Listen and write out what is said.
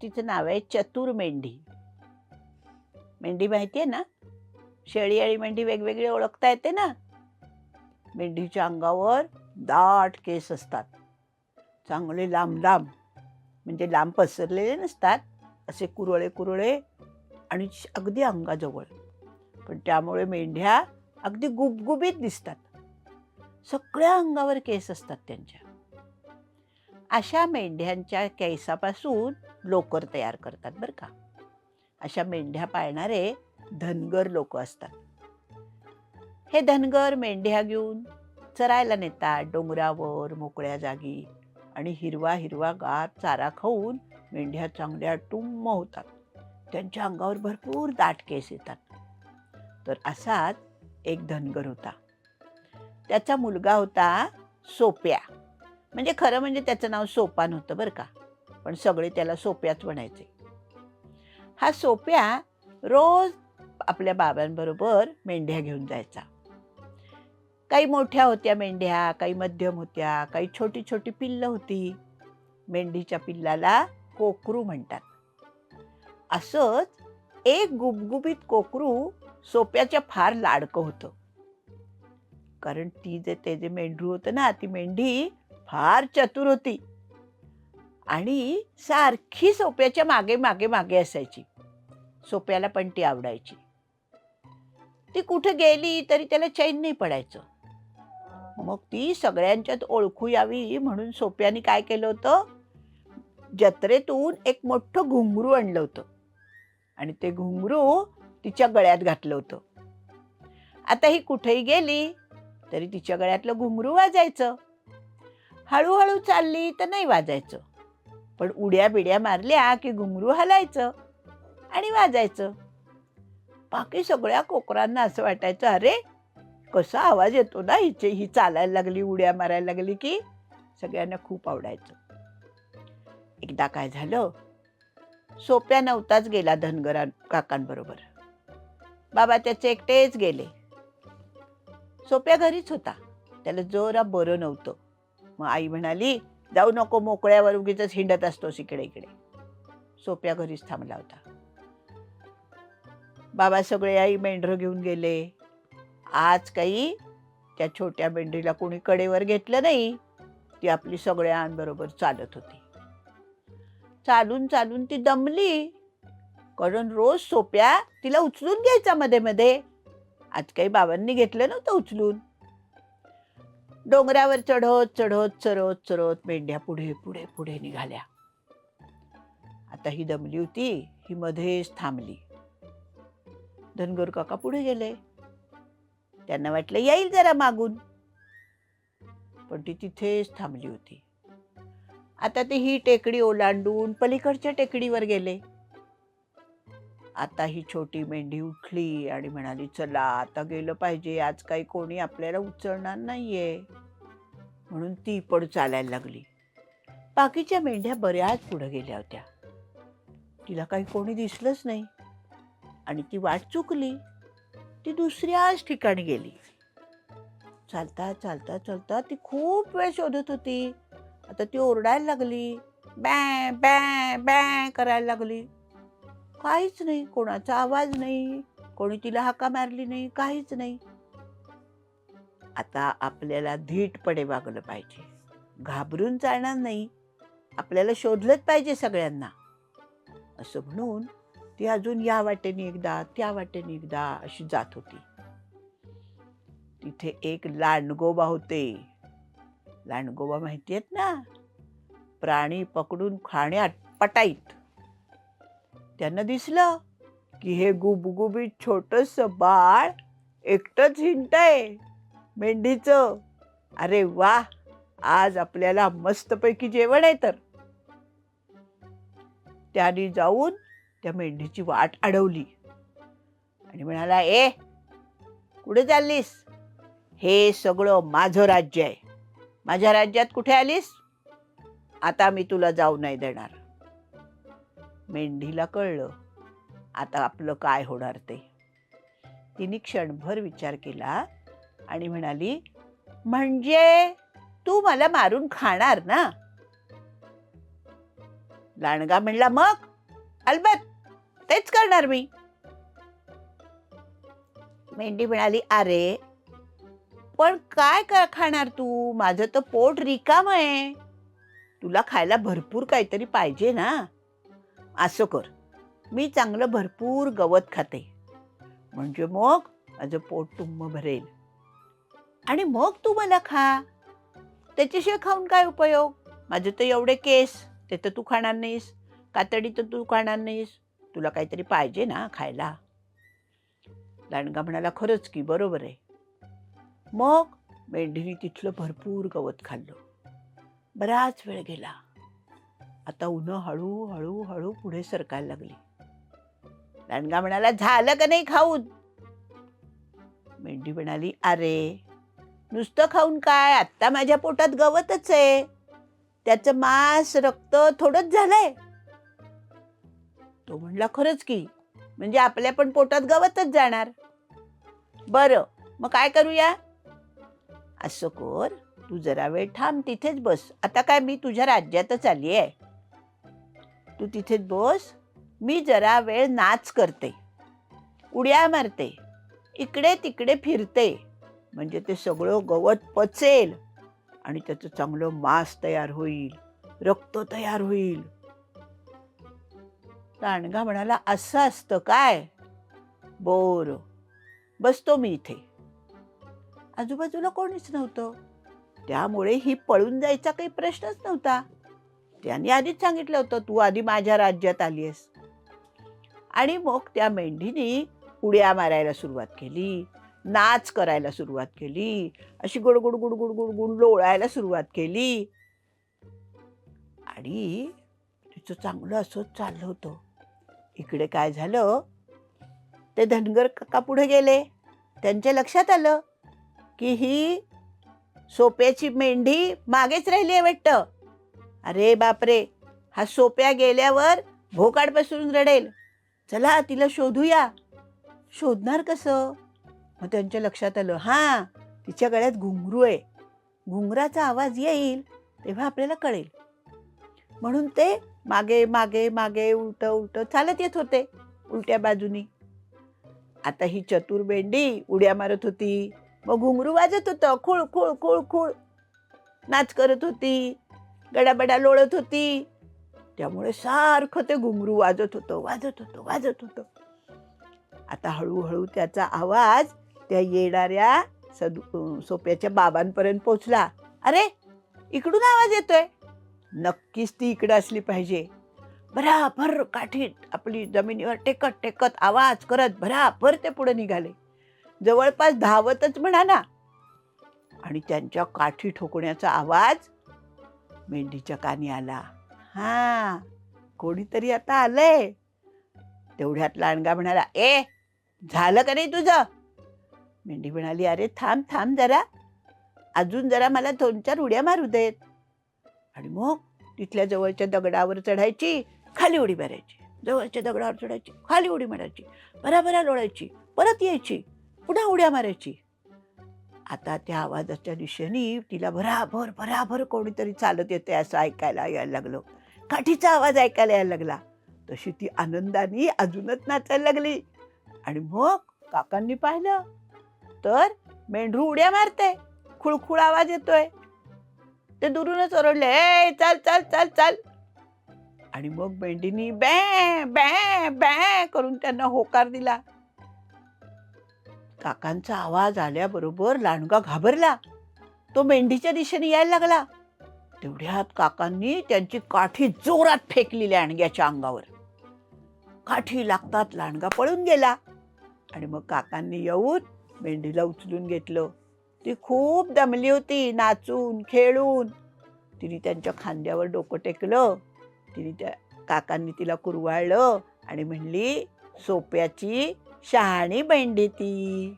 तिचं नाव आहे चतुर मेंढी. मेंढी माहितीये ना, शेळी आणि मेंढी वेगवेगळी ओळखता येते ना. मेंढीच्या अंगावर दाट केस असतात, चांगले लांब लांब, म्हणजे लांब पसरलेले नसतात, असे कुरळे कुरळे आणि अगदी अंगाजवळ. पण त्यामुळे मेंढ्या अगदी गुबगुबीत दिसतात. सगळ्या अंगावर केस असतात त्यांच्या. अशा मेंढ्यांच्या केसापासून लोकर तयार करतात बरं का. अशा मेंढ्या पाळणारे धनगर लोक असतात. हे धनगर मेंढ्या घेऊन चरायला नेतात डोंगरावर मोकळ्या जागी, आणि हिरवा हिरवा गार चारा खाऊन मेंढ्या चांगल्या टुम्म होतात. त्यांच्या अंगावर भरपूर दाट केस येतात. तर असाच एक धनगर होता. त्याचा मुलगा होता सोप्या. म्हणजे खरं म्हणजे त्याचं नाव सोपान होतं बरं का, पण सगळे त्याला सोप्याच म्हणायचे. हा सोप्या रोज आपल्या बाबांबरोबर मेंढ्या घेऊन जायचा. काही मोठ्या होत्या मेंढ्या, काही मध्यम होत्या, काही छोटी छोटी पिल्लं होती. मेंढीच्या पिल्लाला कोकरू म्हणतात. असंच एक गुबगुबीत कोकरू सोप्याच्या फार लाडकं होतं. कारण ते जे मेंढरू होतं ना, ती मेंढी फार चतुर होती आणि सारखी सोप्याच्या मागे मागे मागे असायची. सोप्याला पण ती आवडायची. ती कुठे गेली तरी त्याला चैन नाही पडायचं. मग ती सगळ्यांच्यात ओळखू यावी म्हणून सोप्याने काय केलं होतं, जत्रेतून एक मोठं घुंगरू आणलं होतं आणि ते घुंगरू तिच्या गळ्यात घातलं होतं. आता ही कुठेही गेली तरी तिच्या गळ्यातलं घुंगरू वाजायचं. हळूहळू चालली तर नाही वाजायचं, पण उड्या बिड्या मारल्या की घुंगरू हलायचं आणि वाजायचं. बाकी सगळ्या कोकरांना असं वाटायचं, अरे कसा आवाज येतो ना, ही चालायला लागली, उड्या मारायला लागली की. सगळ्यांना खूप आवडायचं. एकदा काय झालं, सोप्या नव्हताच गेला धनगरा काकांबरोबर. बाबा त्याचे एकटेच गेले. सोप्या घरीच होता. त्याला जरा बरं नव्हतं. मग आई म्हणाली, जाऊ नको, मोकळ्यावर उगीच हिंडत असतोस इकडे इकडे. सोप्या घरीच थांबला होता. बाबा सगळे आई मेंढरं घेऊन गेले. आज काही त्या छोट्या मेंढरीला कोणी कडेवर घेतलं नाही. ती आपली सगळ्यांबरोबर चालत होती. चालून चालून ती दमली, कारण रोज सोप्या तिला उचलून घ्यायचा मध्ये मध्ये. आज काही बाबांनी घेतलं नव्हतं उचलून. डोंगरावर चढत चढत चरत चरत मेंढ्या पुढे पुढे पुढे निघाल्या. आता ही दमली होती, ही मध्येच थांबली. धनगर काका पुढे गेले. त्यांना वाटलं येईल जरा मागून, पण ती तिथेच थांबली होती. आता ते ही टेकडी ओलांडून पलीकडच्या टेकडीवर गेले. आता ही छोटी मेंढी उठली आणि म्हणाली, चला आता गेलं पाहिजे, आज काही कोणी आपल्याला उचलणार नाहीये. म्हणून ती पण चालायला लागली. बाकीच्या मेंढ्या बऱ्याच पुढे गेल्या होत्या. तिला काही कोणी दिसलंच नाही आणि ती वाट चुकली. ती दुसऱ्याच ठिकाणी गेली. चालता चालता चालता ती खूप वेळ शोधत होती. आता ती ओरडायला लागली, बॅ बॅ बॅ करायला लागली. काहीच नाही, कोणाचा आवाज नाही, कोणी तिला हाका मारली नाही, काहीच नाही. आता आपल्याला धीटपणे वागलं पाहिजे, घाबरून चालणार नाही, आपल्याला शोधलंच पाहिजे सगळ्यांना. असं म्हणून ती अजून या वाटेने एकदा त्या वाटेने एकदा अशी जात होती. तिथे एक लांडगोबा होते. लांडगोबा माहिती आहेत ना, प्राणी पकडून खाण्यात पटाईत. त्यांना दिसलं की हे गुबगुबीत छोटस बाळ एकटंच हिंडतंय मेंढीचं. अरे वा, आज आपल्याला मस्तपैकी जेवण आहे. तर त्याने जाऊन त्या मेंढीची वाट अडवली आणि म्हणाला, ए कुठे चाललीस? हे सगळं माझं राज्य आहे. माझ्या राज्यात कुठे आलीस? आता मी तुला जाऊ नाही देणार. मेंढीला कळलं आता आपलं काय होणार ते. तिने क्षणभर विचार केला आणि म्हणाली, म्हणजे तू मला मारून खाणार ना? लांडगा म्हणला, मग अलबत्त, तेच करणार मी. मेंढी म्हणाली, अरे पण काय खाणार तू? माझं तर पोट रिकाम आहे. तुला खायला भरपूर काहीतरी पाहिजे ना. असं कर, मी चांगलं भरपूर गवत खाते, म्हणजे मग माझं पोट टुम्म भरेल. आणि मग तू मला खा. त्याच्याशिवाय खाऊन काय उपयोग? माझे तर एवढे केस, ते तर तू खाणार नाहीस. कातडी तर तू खाणार नाहीस. तुला काहीतरी पाहिजे ना खायला. लांडगा म्हणाला, खरंच की, बरोबर आहे. मग मेंढीने तिथलं भरपूर गवत खाल्लं. बराच वेळ गेला. आता उन्हं हळूहळू हळू पुढे सरकायला लागली. लांडगा म्हणाला, झालं का नाही खाऊन? मेंढी म्हणाली, अरे नुसतं खाऊन काय, आत्ता माझ्या पोटात गवतच आहे. त्याचं मांस रक्त थोडंच झालंय. तो म्हणला, खरंच की, म्हणजे आपल्या पण पोटात गवतच जाणार. बरं, मग काय करूया? असं कर, तू जरा वेळ थांब, तिथेच बस. आता काय, मी तुझ्या राज्यातच आली आहे. तू तिथेच बस. मी जरा वेळ नाच करते, उड्या मारते, इकडे तिकडे फिरते, म्हणजे ते सगळं गवत पचेल आणि त्याचं चांगलं मांस तयार होईल, रक्त तयार होईल. लांडगा म्हणाला, असं असतं काय? बरं, बसतो मी इथे. आजूबाजूला कोणीच नव्हतं, त्यामुळे ही पळून जायचा काही प्रश्नच नव्हता. त्यांनी आधीच सांगितलं होतं, तू आधी माझ्या राज्यात आलीयस. आणि मग त्या मेंढीने उड्या मारायला सुरुवात केली, नाच करायला सुरुवात केली, अशी गुडगुड गुडगुड गुडगुड लोळायला सुरुवात केली. आणि तिचं चांगलं असंच चाललं होतं. इकडे काय झालं, ते धनगर काका पुढे गेले. त्यांच्या लक्षात आलं की ही सोप्याची मेंढी मागेच राहिली आहे वाटतं. अरे बापरे, हा सोप्या गेल्यावर भोकाडपासून रडेल. चला तिला शोधूया. शोधणार कसं? मग त्यांच्या लक्षात आलं, हां, तिच्या गळ्यात घुंगरू आहे. घुंगराचा आवाज येईल तेव्हा आपल्याला कळेल. म्हणून ते मागे मागे मागे उलट उलट चालत येत होते, उलट्या बाजूनी. आता ही चतुर मेंढी उड्या मारत होती, मग घुंगरू वाजत होतं, खुळ खुळ खुळ खुळ नाच करत होती, गडाबडा लोळत होती. त्यामुळे सारखं ते घुंगरू वाजत होतं वाजत होतं वाजत होतं. आता हळूहळू त्याचा आवाज त्या येणाऱ्या सोप्याच्या बाबांपर्यंत पोचला. अरे, इकडून आवाज येतोय. नक्कीच ती इकडे असली पाहिजे. भराभर काठीत आपली जमिनीवर टेकत टेकत आवाज करत भराभर ते पुढे निघाले. जवळपास धावतच म्हणा ना. आणि त्यांच्या काठी ठोकण्याचा आवाज मेंढीच्या कानी आला. हा, कोणीतरी आता आलंय. तेवढ्यात लांडगा म्हणाला, ए, झालं का नाही तुझं? मेंढी म्हणाली, अरे थांब थांब जरा, अजून जरा मला 2-4 उड्या मारू देत. आणि मग तिथल्या जवळच्या दगडावर चढायची, खाली उडी मारायची, जवळच्या दगडावर चढायची, खाली उडी मारायची, भराभरा लोळायची, परत यायची, पुन्हा उड्या मारायची. आता त्या आवाजाच्या दिशेने तिला भराभर भराभर कोणीतरी चालत येते असं ऐकायला यायला लागलं. काठीचा आवाज ऐकायला यायला लागला. तशी ती आनंदाने अजूनच नाचायला लागली. आणि मग काकांनी पाहिलं तर मेंढरू उड्या मारते, खुळखुळ आवाज येतोय. ते दुरूनच ओरडले, ए, चल चल चल चल. आणि मग मेंढीनी बॅ बॅ बॅ करून त्यांना होकार दिला. काकांचा आवाज आल्याबरोबर लांडगा घाबरला. तो मेंढीच्या दिशेने यायला लागला. तेवढ्यात काकांनी त्यांची काठी जोरात फेकली लांडग्याच्या अंगावर. काठी लागतात लांडगा पळून गेला. आणि मग काकांनी येऊन मेंढीला उचलून घेतलं. ती खूप दमली होती नाचून खेळून. तिने त्यांच्या खांद्यावर डोकं टेकलं. काकांनी तिला कुरवाळलं आणि म्हणली, सोप्याची शहाणी मेंढी ती.